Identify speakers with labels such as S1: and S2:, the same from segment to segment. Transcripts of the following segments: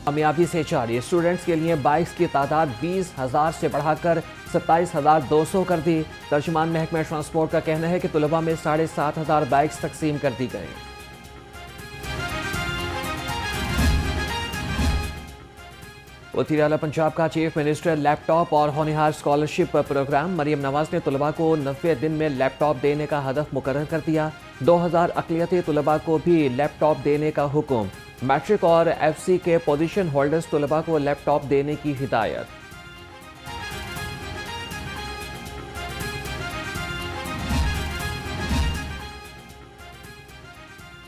S1: کامیابی سے جاری، اسٹوڈنٹس کے لیے بائکس کی تعداد 20,000 سے بڑھا کر 27,200 کر دی۔ ترجمان محکمہ ٹرانسپورٹ کا کہنا ہے کہ طلباء میں 7,500 بائکس تقسیم کر دی گئی۔ وزیر اعلیٰ پنجاب کا چیف منسٹر لیپ ٹاپ اور ہونہار اسکالرشپ پروگرام۔ مریم نواز نے طلباء کو 90 دن میں لیپ ٹاپ دینے کا ہدف مقرر کر دیا۔ 2000 اقلیتی طلباء کو بھی لیپ ٹاپ دینے کا حکم۔ میٹرک اور ایف سی کے پوزیشن ہولڈرز طلباء کو لیپ ٹاپ دینے کی ہدایت۔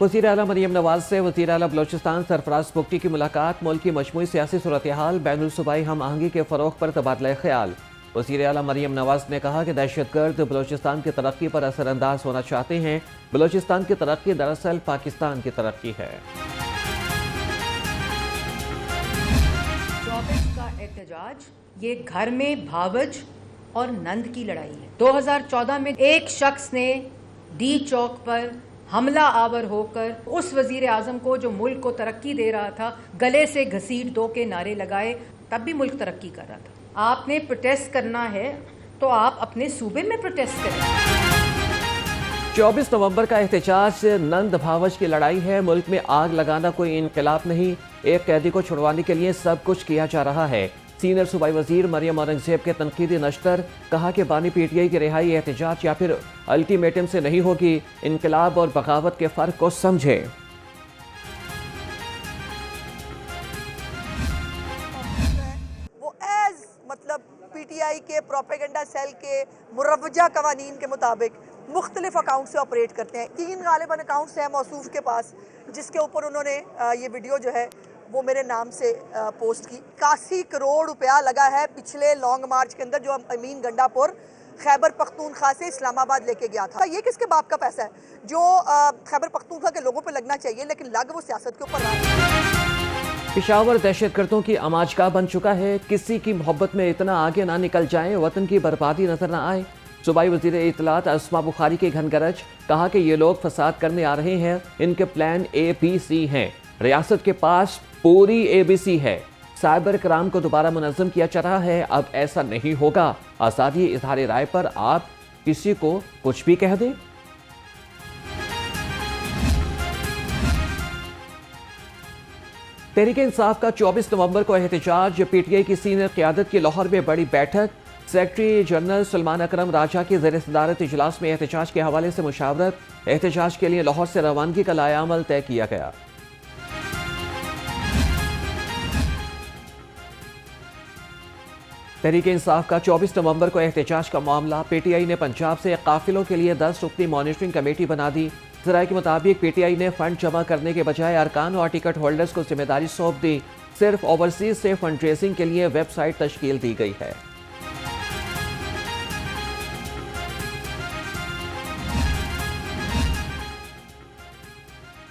S1: وزیر اعلیٰ مریم نواز سے وزیر اعلیٰ بلوچستان سرفراز بگٹی کی ملاقات۔ ملک کی مجموعی سیاسی صورتحال، بین الصوبائی ہم آہنگی کے فروغ پر تبادلہ خیال۔ وزیر اعلیٰ مریم نواز نے کہا کہ دہشت گرد بلوچستان کی ترقی پر اثر انداز ہونا چاہتے ہیں۔ بلوچستان کی ترقی دراصل پاکستان کی ترقی ہے۔
S2: 24 کا احتجاج یہ گھر میں بھاوج اور نند کی لڑائی ہے۔ 2014 میں ایک شخص نے ڈی چوک پر حملہ آور ہو کر اس وزیر اعظم کو جو ملک کو ترقی دے رہا تھا گلے سے گھسیٹ دو کے نعرے لگائے، تب بھی ملک ترقی کر رہا تھا۔ آپ نے پروٹیسٹ کرنا ہے تو آپ اپنے صوبے میں پروٹیسٹ کریں۔
S1: 24 نومبر کا احتجاج نند بھاوج کی لڑائی ہے۔ ملک میں آگ لگانا کوئی انقلاب نہیں، ایک قیدی کو چھڑوانے کے لیے سب کچھ کیا جا رہا ہے۔ سینئر صوبائی وزیر مریم اورنگزیب کے تنقیدی نشتر، کہا کہ بانی پی ٹی آئی کی رہائی احتجاج یا پھر الٹیمیٹم سے نہیں ہوگی، انقلاب اور بغاوت کے فرق کو سمجھے۔
S3: وہ ایز پی ٹی آئی کے پروپیگنڈا سیل کے مروجہ قوانین کے مطابق مختلف اکاؤنٹ سے آپریٹ کرتے ہیں۔ 3 غالباً اکاؤنٹس ہیں موصوف کے پاس، جس کے اوپر انہوں نے یہ ویڈیو جو ہے وہ میرے نام سے پوسٹ کی۔ 81 کروڑ روپیہ لگا ہے پچھلے لانگ مارچ کے اندر جو امین گنڈا پور خیبر پختونخوا سے اسلام آباد لے کے گیا تھا۔ یہ کس کے باپ کا پیسہ ہے جو خیبر پختونخوا کے لوگوں پہ لگنا چاہیے، لیکن لگ وہ سیاست کے اوپر رہا ہے۔
S1: پشاور دہشت گردوں کی آماجگاہ بن چکا ہے۔ کسی کی محبت میں اتنا آگے نہ نکل جائیں، وطن کی بربادی نظر نہ آئے۔ صوبائی وزیر اطلاعات اسما بخاری کی گھن گرج، کہا کہ یہ لوگ فساد کرنے آ رہے ہیں، ان کے پلان ABC ہیں۔ ریاست کے پاس پوری ABC ہے۔ سائبر کرائم کو دوبارہ منظم کیا جا رہا ہے، اب ایسا نہیں ہوگا۔ آزادی اظہار رائے پر آپ کسی کو کچھ بھی کہہ دیں۔ تحریک انصاف کا 24 نومبر کو احتجاج۔ PTI کی سینئر قیادت کی لاہور میں بڑی بیٹھک۔ سیکرٹری جنرل سلمان اکرم راجہ کی زیر صدارت اجلاس میں احتجاج کے حوالے سے مشاورت۔ احتجاج کے لیے لاہور سے روانگی کا لائحہ عمل طے کیا گیا۔ تحریک انصاف کا 24 نومبر کو احتجاج کا معاملہ۔ PTI نے پنجاب سے قافلوں کے لیے 10 رکنی مانیٹرنگ کمیٹی بنا دی۔ ذرائع کے مطابق PTI نے فنڈ جمع کرنے کے بجائے ارکان اور ٹکٹ ہولڈرز کو ذمہ داری سونپ دی۔ صرف اوورسیز سے فنڈ ریزنگ کے لیے ویب سائٹ تشکیل دی گئی ہے۔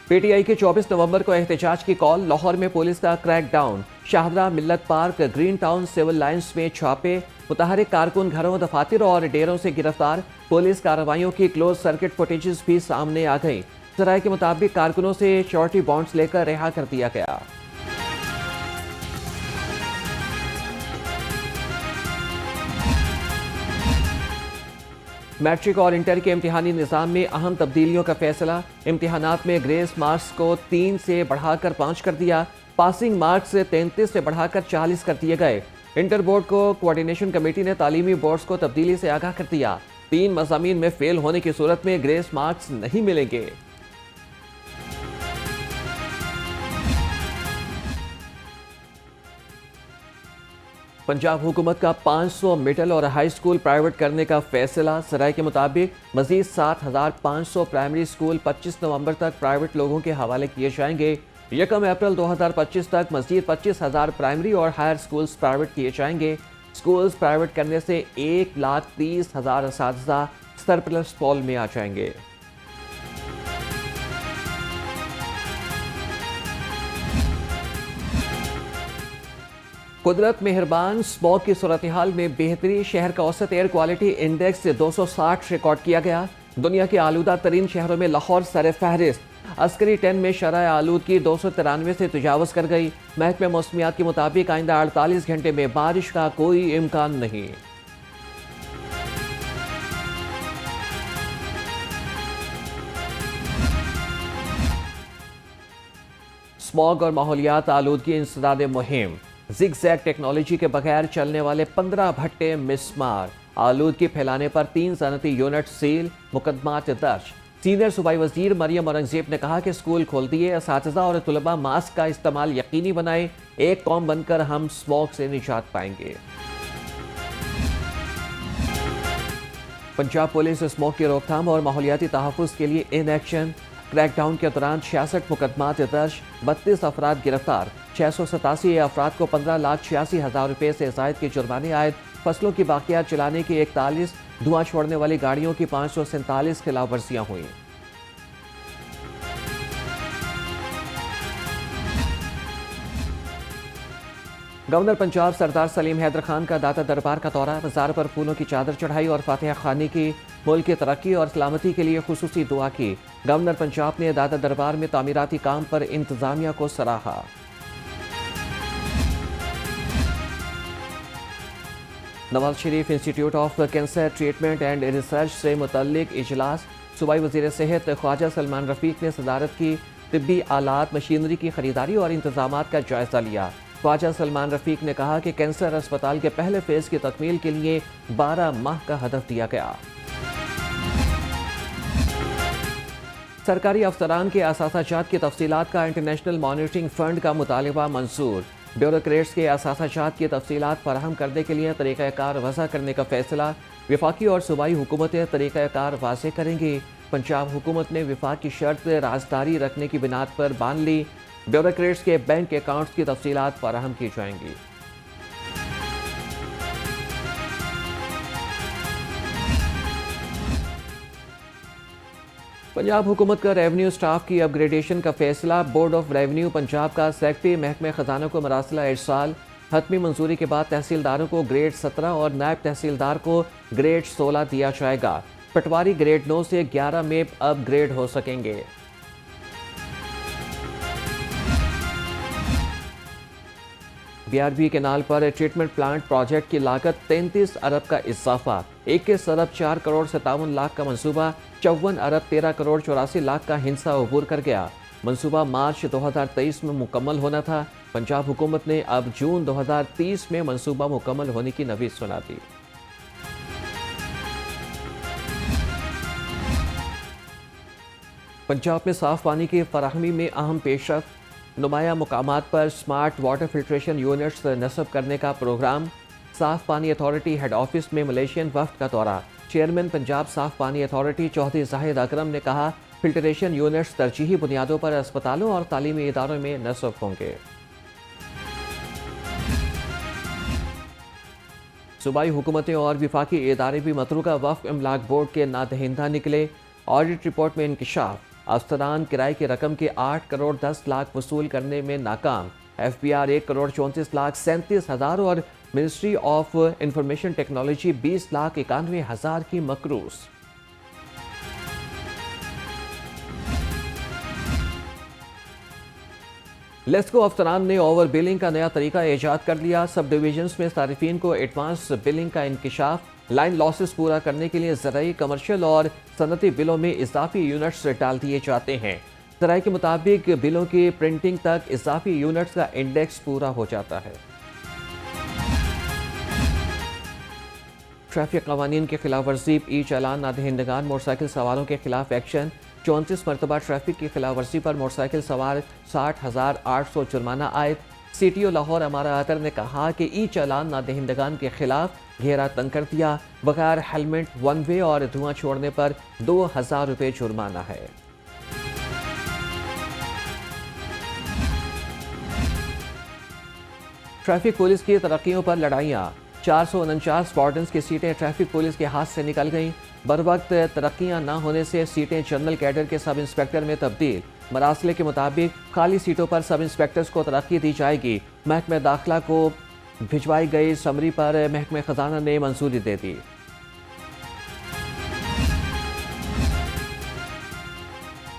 S1: PTI کے 24 نومبر کو احتجاج کی کال۔ لاہور میں پولیس کا crack down. Shahdara, Millat park, green town, civil lines میں چھاپے۔ متحرک کارکن گھروں، دفاتر اور ڈیروں سے گرفتار۔ پولیس کارروائیوں کی کلوز سرکٹ فوٹیجز بھی سامنے آ گئی۔ ذرائع کے مطابق کارکنوں سے شیورٹی بانڈز لے کر رہا کر دیا گیا۔ میٹرک اور انٹر کے امتحانی نظام میں اہم تبدیلیوں کا فیصلہ۔ امتحانات میں گریس مارکس کو 3 سے بڑھا کر 5 کر دیا۔ پاسنگ مارکس 33 سے بڑھا کر 40 کر دیے گئے۔ انٹر بورڈ کو کوارڈینیشن کمیٹی نے تعلیمی بورڈز کو تبدیلی سے آگاہ کر دیا۔ 3 مضامین میں فیل ہونے کی صورت میں گریس مارکس نہیں ملیں گے۔ پنجاب حکومت کا 500 مڈل اور ہائی سکول پرائیویٹ کرنے کا فیصلہ۔ ذرائع کے مطابق مزید 7,500 پرائمری سکول 25 نومبر تک پرائیویٹ لوگوں کے حوالے کیے جائیں گے۔ 1 اپریل 2025 تک مزید 25,000 پرائمری اور ہائر سکولز پرائیویٹ کیے جائیں گے۔ سکولز پرائیویٹ کرنے سے 1,30,000 اساتذہ سرپلس پول میں آ جائیں گے۔ قدرت مہربان، اسموگ کی صورتحال میں بہتری۔ شہر کا اوسط ایئر کوالٹی انڈیکس 260 ریکارڈ کیا گیا۔ دنیا کے آلودہ ترین شہروں میں لاہور سر فہرست۔ عسکری 10 میں شرح آلودگی 293 سے تجاوز کر گئی. محکمہ موسمیات کے مطابق آئندہ 48 گھنٹے میں بارش کا کوئی امکان نہیں. اسموگ اور ماحولیات آلودگی انسداد مہم. زگ زیگ ٹیکنالوجی کے بغیر چلنے والے 15 بھٹے مسمار. آلودگی پھیلانے پر 3 صنعتی یونٹ سیل. مقدمات درج. سینئر صوبائی وزیر مریم اورنگزیب نے کہا کہ اسکول کھول دیے. اساتذہ اور طلباء ماسک کا استعمال یقینی بنائیں. ایک قوم بن کر ہم اسموگ سے نجات پائیں گے. پنجاب پولیس اسموگ کی روک تھام اور ماحولیاتی تحفظ کے لیے ان ایکشن. کریک ڈاؤن کے دوران 66 مقدمات درج. 32 افراد گرفتار. 687 افراد کو 15,86,000 روپے سے زائد کے جرمانے عائد. فصلوں کی باقیات چلانے کی 41. دھواں چھوڑنے والی گاڑیوں کی 547 خلاف ورزیاں ہوئیں. گورنر پنجاب سردار سلیم حیدر خان کا داتا دربار کا دورہ. مزار پر پھولوں کی چادر چڑھائی اور فاتحہ خوانی کی. ملک کی ترقی اور سلامتی کے لیے خصوصی دعا کی. گورنر پنجاب نے داتا دربار میں تعمیراتی کام پر انتظامیہ کو سراہا. Nawaz Sharif institute of cancer treatment and research سے متعلق اجلاس. صوبائی وزیر صحت خواجہ سلمان رفیق نے صدارت کی. طبی آلات مشینری کی خریداری اور انتظامات کا جائزہ لیا. خواجہ سلمان رفیق نے کہا کہ کینسر اسپتال کے پہلے فیز کی تکمیل کے لیے 12 ماہ کا ہدف دیا گیا. سرکاری افسران کے اثاثہ جات کی تفصیلات کا انٹرنیشنل مانیٹرنگ فنڈ کا مطالبہ منظور. بیوروکریٹس کے اثاثہ جات کی تفصیلات فراہم کرنے کے لیے طریقہ کار وضع کرنے کا فیصلہ. وفاقی اور صوبائی حکومتیں طریقہ کار واضح کریں گی. پنجاب حکومت نے وفاق کی شرط رازداری رکھنے کی بنیاد پر باندھ لی. بیوروکریٹس کے بینک اکاؤنٹس کی تفصیلات فراہم کی جائیں گی. پنجاب حکومت کا ریونیو سٹاف کی اپ گریڈیشن کا فیصلہ. بورڈ آف ریونیو پنجاب کا سیکرٹری محکمہ خزانہ کو مراسلہ ارسال. حتمی منظوری کے بعد تحصیلداروں کو گریڈ 17 اور نائب تحصیلدار کو گریڈ 16 دیا جائے گا. پٹواری گریڈ 9 سے 11 میں اپ گریڈ ہو سکیں گے. BRB کینال پر ٹریٹمنٹ پلانٹ پروجیکٹ کی لاگت 33 ارب کا اضافہ. 21 ارب 4 کروڑ 57 لاکھ کا منصوبہ 54 ارب 13 کروڑ 84 لاکھ کا ہندسہ عبور کر گیا. منصوبہ مارچ 2023 میں مکمل ہونا تھا. پنجاب حکومت نے اب جون 2030 میں منصوبہ مکمل ہونے کی نوید سنا دی. پنجاب میں صاف پانی کی فراہمی میں اہم پیش رفت. نمایاں مقامات پر سمارٹ واٹر فلٹریشن یونٹس نصب کرنے کا پروگرام. صاف پانی اتھارٹی ہیڈ آفس میں ملیشین وفد کا دورہ. چیئرمین پنجاب صاف پانی اتھارٹی چودھری زاہد اکرم نے کہا فلٹریشن یونٹس ترجیحی بنیادوں پر اسپتالوں اور تعلیمی اداروں میں نصب ہوں گے. صوبائی حکومتیں اور وفاقی ادارے بھی متروکہ وقف املاک بورڈ کے نادہندہ نکلے. آڈٹ رپورٹ میں انکشاف. افسران کرائے کی رقم کے 8 کروڑ 10 لاکھ وصول کرنے میں ناکام. FBR 1 کروڑ 34 لاکھ 37 ہزار اور ministry of information technology 20 lakh 91 ہزار کی مقروض. لیسکو افسران نے اوور بلنگ کا نیا طریقہ ایجاد کر لیا. سب ڈویژنز میں صارفین کو ایڈوانس بلنگ کا انکشاف. لائن لاسز پورا کرنے کے لیے زرعی کمرشل اور صنعتی بلوں میں اضافی یونٹس ڈال دیے جاتے ہیں. ذرائع کے مطابق بلوں کی پرنٹنگ تک اضافی یونٹس کا انڈیکس پورا ہو جاتا ہے. ٹریفک قوانین کی خلاف ورزی ای چالان نادہندگان موٹر سائیکل سواروں کے خلاف ایکشن. 34 مرتبہ ٹریفک کی خلاف ورزی پر موٹر سائیکل سوار 60,800 جرمانہ عائد. CTO لاہور امارہ عطر نے کہا کہ ای چالان نادہندگان کے خلاف گھیرا تنگ کر دیا. بغیر ہیلمٹ ون وے اور دھواں چھوڑنے پر 2,000 روپے جرمانہ ہے. ٹریفک پولیس کی ترقیوں پر لڑائیاں. 449 وارڈنز کی سیٹیں ٹریفک پولیس کے ہاتھ سے نکل گئیں. بروقت ترقیاں نہ ہونے سے سیٹیں جنرل کیڈر کے سب انسپیکٹر میں تبدیل. مراسلے کے مطابق خالی سیٹوں پر سب انسپیکٹرز کو ترقی دی جائے گی. محکمہ داخلہ کو بھجوائی گئی سمری پر محکمہ خزانہ نے منظوری دے دی.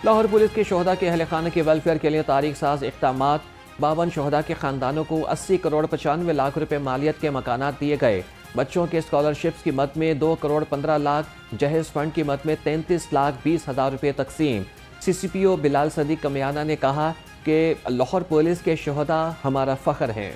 S1: لاہور پولیس کے شہداء کے اہل خانہ کے ویلفیئر کے لیے تاریخ ساز اقدامات 52 شہداء کے خاندانوں کو 80 کروڑ 95 لاکھ روپے مالیت کے مکانات دیے گئے۔ بچوں کے اسکالرشپس کی مد میں 2 کروڑ 15 لاکھ، جہیز فنڈ کی مد میں 33 لاکھ 20 ہزار روپے تقسیم۔ سی سی پی او بلال صدیق کمیانہ نے کہا کہ لاہور پولیس کے شہداء ہمارا فخر ہیں۔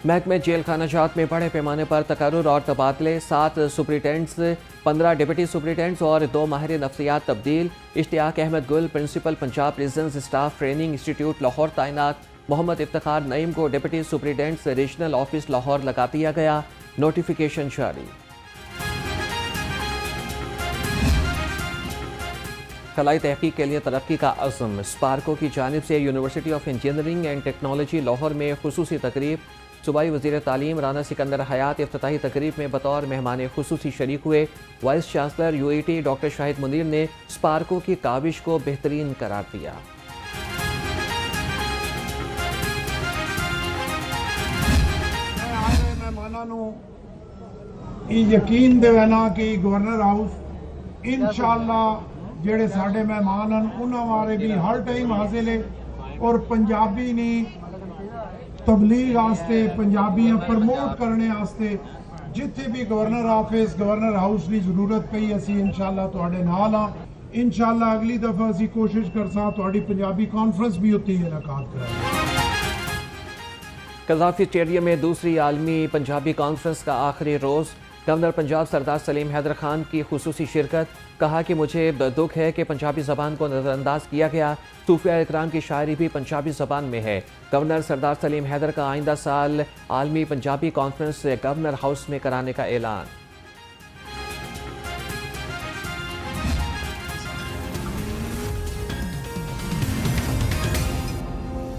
S1: محکمہ جیل خانہ جات میں بڑے پیمانے پر تقرر اور تبادلے، 7 سپرنٹینڈنٹس، 15 ڈپٹی سپرنٹینڈنٹس اور 2 ماہر نفسیات تبدیل۔ Ishtiaq Ahmed Gill principal Punjab prisons staff training institute Lahore تعینات۔ محمد افتخار نعیم کو deputy superintendent regional office Lahore لگا دیا گیا، نوٹیفیکیشن جاری۔ خلائی تحقیق کے لیے ترقی کا عزم، اسپارکو کی جانب سے university of engineering and technology Lahore میں خصوصی تقریب۔ صوبائی وزیر تعلیم رانا سکندر حیات افتتاحی تقریب میں بطور مہمان خصوصی شریک ہوئے۔ Vice chancellor U E T doctor Shahid Munir نے اسپارکو کی کاوش کو بہترین قرار دیا۔
S4: یقین دینا کہ گورنر ہاؤس انشاءاللہ جڑے ساڈے مہمان ہیں انہاں بارے بھی ہر ٹائم حاضر ہے، اور پنجابی نے تبلیغ واسطے پنجابیاں پرموٹ کرنے واسطے جتھے بھی گورنر آفس گورنر ہاؤس کی ضرورت پئی اسی انشاءاللہ تواڈے نال ہاں۔ انشاءاللہ اگلی دفعہ اسی کوشش کرساں تواڈی پنجابی کانفرنس بھی اتھی انعقاد کرائیں۔
S1: قذافی اسٹیڈیم میں دوسری عالمی پنجابی کانفرنس کا آخری روز، گورنر پنجاب سردار سلیم حیدر خان کی خصوصی شرکت۔ کہا کہ مجھے دکھ ہے کہ پنجابی زبان کو نظر انداز کیا گیا، صوفیاء اکرام کی شاعری بھی پنجابی زبان میں ہے۔ گورنر سردار سلیم حیدر کا آئندہ سال عالمی پنجابی کانفرنس گورنر ہاؤس میں کرانے کا اعلان۔